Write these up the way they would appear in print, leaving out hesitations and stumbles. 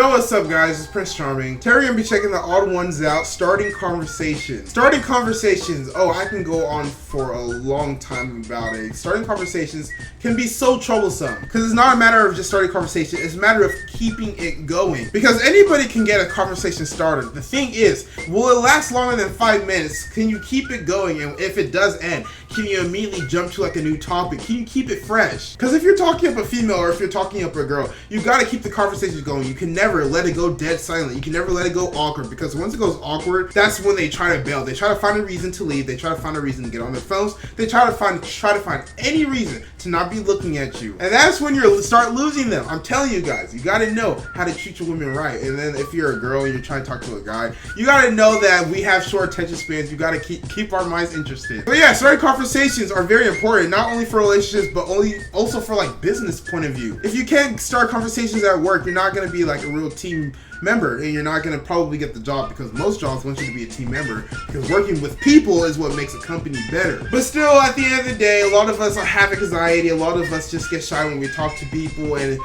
Yo, what's up guys, it's Prince Charming. Terry gonna be checking the odd ones out, starting conversations. Starting conversations, oh, I can go on for a long time about it. Starting conversations can be so troublesome, because it's not a matter of just starting conversation, it's a matter of keeping it going. Because anybody can get a conversation started. The thing is, will it last longer than 5 minutes? Can you keep it going? And if it does end, can you immediately jump to like a new topic? Can you keep it fresh? Because if you're talking up a female or if you're talking up a girl, you gotta keep the conversations going. You can never let it go dead silent. You can never let it go awkward, because once it goes awkward, that's when they try to bail. They try to find a reason to leave. They try to find a reason to get on their phones. They try to find any reason to not be looking at you. And that's when you start losing them. I'm telling you guys, you gotta know how to treat your women right. And then if you're a girl and you're trying to talk to a guy, you gotta know that we have short attention spans. You gotta keep our minds interested. But yeah, starting conversations are very important, not only for relationships, but also for like business point of view. If you can't start conversations at work, you're not gonna be like a real team member, and you're not going to probably get the job, because most jobs want you to be a team member, because working with people is what makes a company better. But still, at the end of the day, a lot of us have anxiety. A lot of us just get shy when we talk to people, and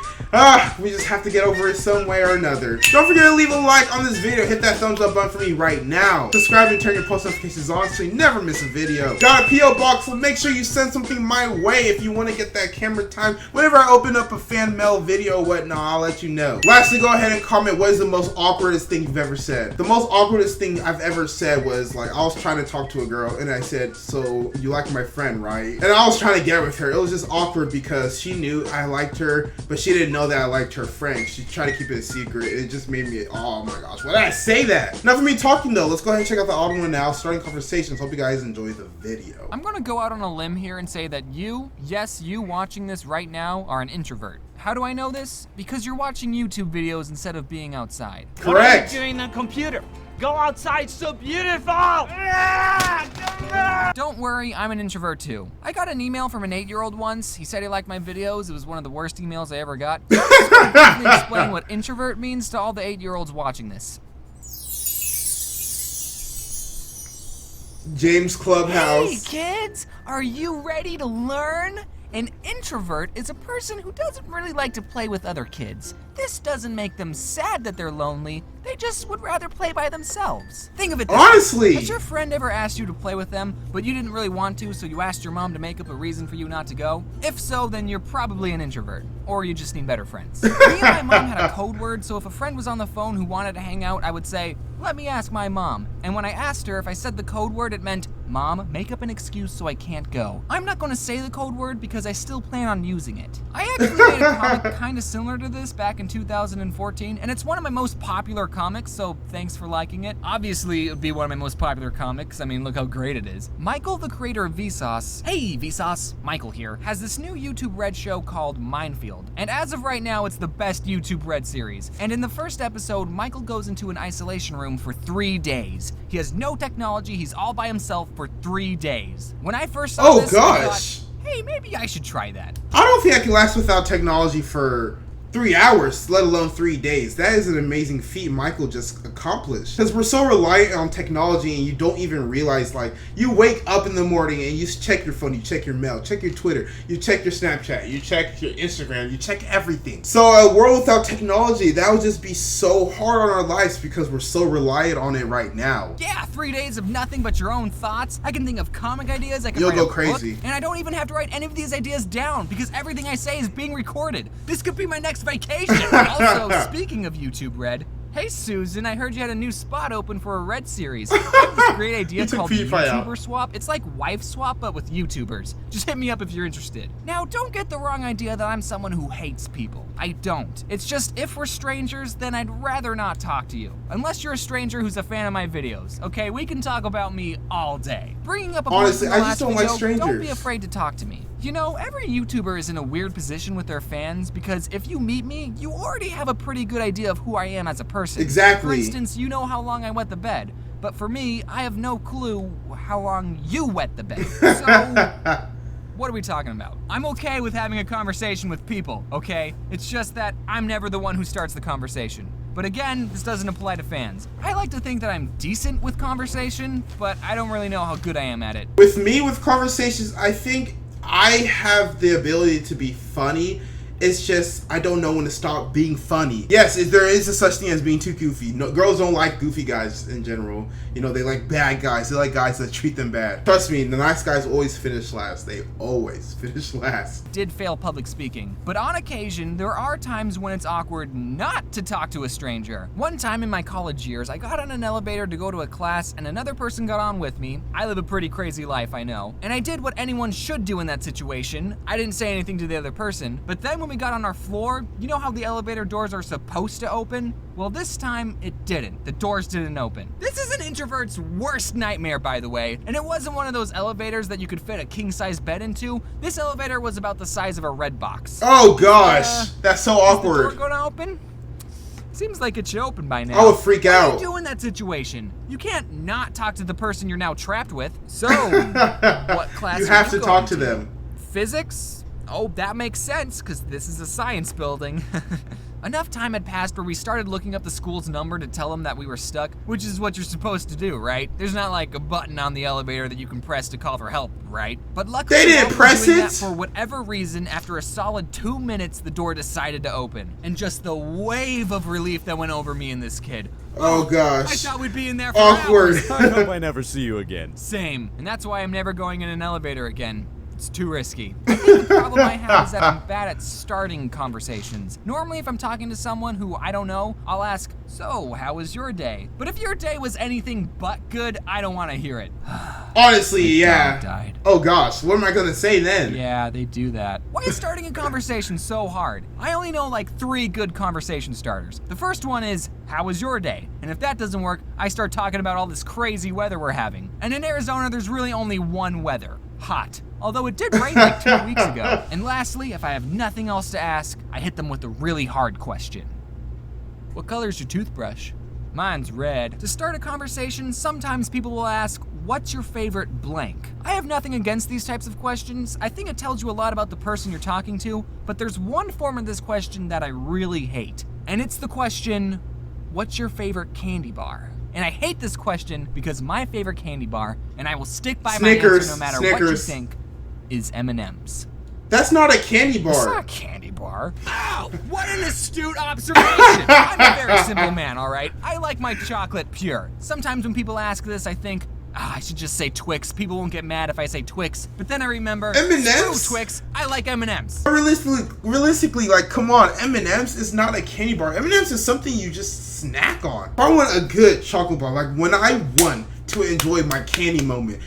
we just have to get over it some way or another. Don't forget to leave a like on this video. Hit that thumbs up button for me right now. Subscribe and turn your post notifications on so you never miss a video. Got a P.O Box, so make sure you send something my way if you want to get that camera time. Whenever I open up a fan mail video or whatnot, I'll let you know. Lastly, go ahead and comment what is the most awkwardest thing you've ever said. The most awkwardest thing I've ever said was like, I was trying to talk to a girl and I said, so you like my friend, right? And I was trying to get with her. It was just awkward because she knew I liked her, but she didn't know that I liked her friend. She tried to keep it a secret. It just made me, oh my gosh, why did I say that? Enough of me talking though. Let's go ahead and check out the odd one now, starting conversations. Hope you guys enjoy the video. I'm gonna go out on a limb here and say that you, yes, you watching this right now, are an introvert. How do I know this? Because you're watching YouTube videos instead of being outside. Correct. What are you doing on the computer? Go outside, so beautiful! Don't worry, I'm an introvert too. I got an email from an 8-year-old once. He said he liked my videos. It was one of the worst emails I ever got. So I'm just gonna briefly explain what introvert means to all the 8-year-olds watching this. James Clubhouse. Hey kids, are you ready to learn? An introvert is a person who doesn't really like to play with other kids. This doesn't make them sad that they're lonely, they just would rather play by themselves. Think of it this way. Honestly! Has your friend ever asked you to play with them, but you didn't really want to, so you asked your mom to make up a reason for you not to go? If so, then you're probably an introvert, or you just need better friends. Me and my mom had a code word, so if a friend was on the phone who wanted to hang out, I would say, let me ask my mom. And when I asked her, if I said the code word, it meant, Mom, make up an excuse so I can't go. I'm not gonna say the code word because I still plan on using it. I actually made a comic kinda similar to this back in 2014, and it's one of my most popular comics, so thanks for liking it. Obviously, it would be one of my most popular comics. I mean, look how great it is. Michael, the creator of Vsauce, hey Vsauce, Michael here, has this new YouTube Red show called Minefield. And as of right now, it's the best YouTube Red series. And in the first episode, Michael goes into an isolation room for 3 days. He has no technology, he's all by himself for 3 days. When I first saw this, I thought, hey, maybe I should try that. I don't think I can last without technology for 3 hours, let alone 3 days. That is an amazing feat Michael just accomplished. Because we're so reliant on technology and you don't even realize, like, you wake up in the morning and you check your phone, you check your mail, check your Twitter, you check your Snapchat, you check your Instagram, you check everything. So a world without technology, that would just be so hard on our lives because we're so reliant on it right now. Yeah, 3 days of nothing but your own thoughts. I can think of comic ideas, I can You'll write go a crazy. book, and I don't even have to write any of these ideas down because everything I say is being recorded. This could be my next vacation. Also, speaking of YouTube Red, hey Susan, I heard you had a new spot open for a Red series. I have this great idea called YouTuber Swap. It's like Wife Swap, but with YouTubers. Just hit me up if you're interested. Now, don't get the wrong idea that I'm someone who hates people. I don't. It's just, if we're strangers, then I'd rather not talk to you. Unless you're a stranger who's a fan of my videos. Okay, we can talk about me all day. Bringing up a Honestly, point from the I just last don't video, like strangers. don't be afraid to talk to me. You know, every YouTuber is in a weird position with their fans because if you meet me, you already have a pretty good idea of who I am as a person. Exactly. For instance, you know how long I wet the bed, but for me, I have no clue how long you wet the bed. So, what are we talking about? I'm okay with having a conversation with people, okay? It's just that I'm never the one who starts the conversation. But again, this doesn't apply to fans. I like to think that I'm decent with conversation, but I don't really know how good I am at it. With me, with conversations, I think I have the ability to be funny It's just, I don't know when to stop being funny. Yes, there is a such thing as being too goofy. No, girls don't like goofy guys in general. You know, they like bad guys. They like guys that treat them bad. Trust me, the nice guys always finish last. They always finish last. Did fail public speaking, but on occasion, there are times when it's awkward not to talk to a stranger. One time in my college years, I got on an elevator to go to a class and another person got on with me. I live a pretty crazy life, I know. And I did what anyone should do in that situation. I didn't say anything to the other person, but then when we got on our floor, you know how the elevator doors are supposed to open? Well, this time it didn't. The doors didn't open. This is an introvert's worst nightmare, by the way, and it wasn't one of those elevators that you could fit a king-size bed into. This elevator was about the size of a red box. Oh gosh, that's so awkward. Is the door gonna open? Seems like it should open by now. I would freak out. What do you do in that situation? You can't not talk to the person you're now trapped with. So, what class you are have you to talk going to them. Physics? Oh, that makes sense, because this is a science building. Enough time had passed where we started looking up the school's number to tell them that we were stuck, which is what you're supposed to do, right? There's not like a button on the elevator that you can press to call for help, right? But luckily, they didn't press doing it. That for whatever reason, after a solid 2 minutes, the door decided to open, and just the wave of relief that went over me and this kid. Oh gosh. I thought we'd be in there for awkward. hours. I hope I never see you again. Same, and that's why I'm never going in an elevator again. It's too risky. I think the problem I have is that I'm bad at starting conversations. Normally, if I'm talking to someone who I don't know, I'll ask, so, how was your day? But if your day was anything but good, I don't want to hear it. Honestly, yeah. Dog died. Oh gosh, what am I gonna say then? Yeah, they do that. Why is starting a conversation so hard? I only know like 3 good conversation starters. The first one is, how was your day? And if that doesn't work, I start talking about all this crazy weather we're having. And in Arizona, there's really only one weather. Hot. Although it did rain like 2 weeks ago. And lastly, if I have nothing else to ask, I hit them with a really hard question. What color's your toothbrush? Mine's red. To start a conversation, sometimes people will ask, what's your favorite blank? I have nothing against these types of questions. I think it tells you a lot about the person you're talking to, but there's one form of this question that I really hate. And it's the question, what's your favorite candy bar? And I hate this question because my favorite candy bar, and I will stick by my answer no matter what you think, is M&M's. That's not a candy bar. It's not a candy bar. Ow! What an astute observation! I'm a very simple man, all right? I like my chocolate pure. Sometimes when people ask this, I think, I should just say Twix. People won't get mad if I say Twix. But then I remember, M&M's? screw Twix, I like M&M's. Realistically, like, come on, M&M's is not a candy bar. M&M's is something you just snack on. If I want a good chocolate bar, like when I want to enjoy my candy moment,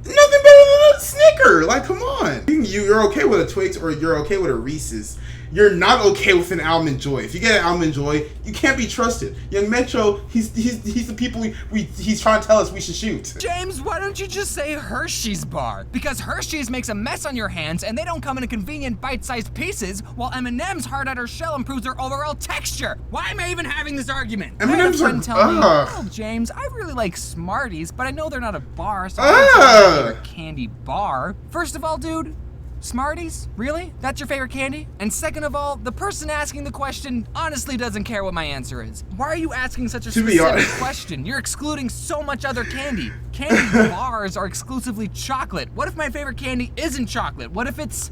nothing better than a Snicker. Like, come on. You're okay with a Twix or you're okay with a Reese's. You're not okay with an Almond Joy. If you get an Almond Joy, you can't be trusted. Young Metro, he's the people he's trying to tell us we should shoot. James, why don't you just say Hershey's bar? Because Hershey's makes a mess on your hands and they don't come in convenient bite-sized pieces, while M&M's hard outer shell improves their overall texture. Why am I even having this argument? M&M's are, tell me, oh, James, I really like Smarties, but I know they're not a bar, so I don't say my favorite candy bar. First of all, dude, Smarties? Really? That's your favorite candy? And second of all, the person asking the question honestly doesn't care what my answer is. Why are you asking such a specific question? You're excluding so much other candy. Candy bars are exclusively chocolate. What if my favorite candy isn't chocolate? What if it's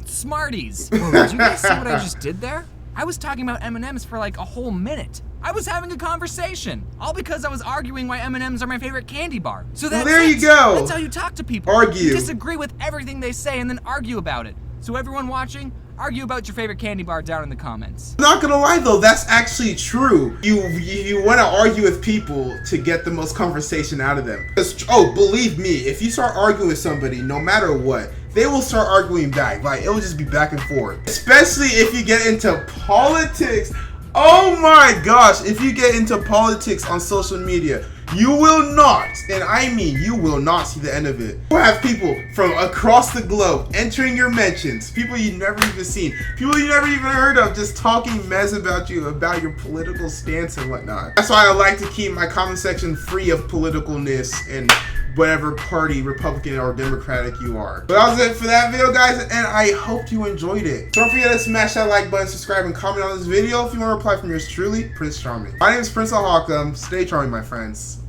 Smarties? Whoa, did you guys see what I just did there? I was talking about M&M's for like a whole minute. I was having a conversation, all because I was arguing why M&M's are my favorite candy bar. So that's well, there you go. That's how you talk to people. Argue. You disagree with everything they say and then argue about it. So everyone watching, argue about your favorite candy bar down in the comments. I'm not gonna lie though, that's actually true. You want to argue with people to get the most conversation out of them. Oh, believe me, if you start arguing with somebody, no matter what, they will start arguing back. Like, it will just be back and forth. Especially if you get into politics. Oh my gosh, if you get into politics on social media, you will not, and I mean you will not see the end of it. You'll have people from across the globe entering your mentions, people you've never even seen, people you never even heard of, just talking mess about you, about your political stance and whatnot. That's why I like to keep my comment section free of politicalness and whatever party, Republican or Democratic you are. But that was it for that video, guys, and I hope you enjoyed it. Don't forget to smash that like button, subscribe, and comment on this video if you want to reply from yours truly, Prince Charming. My name is Prince Ohakam. Stay charming, my friends.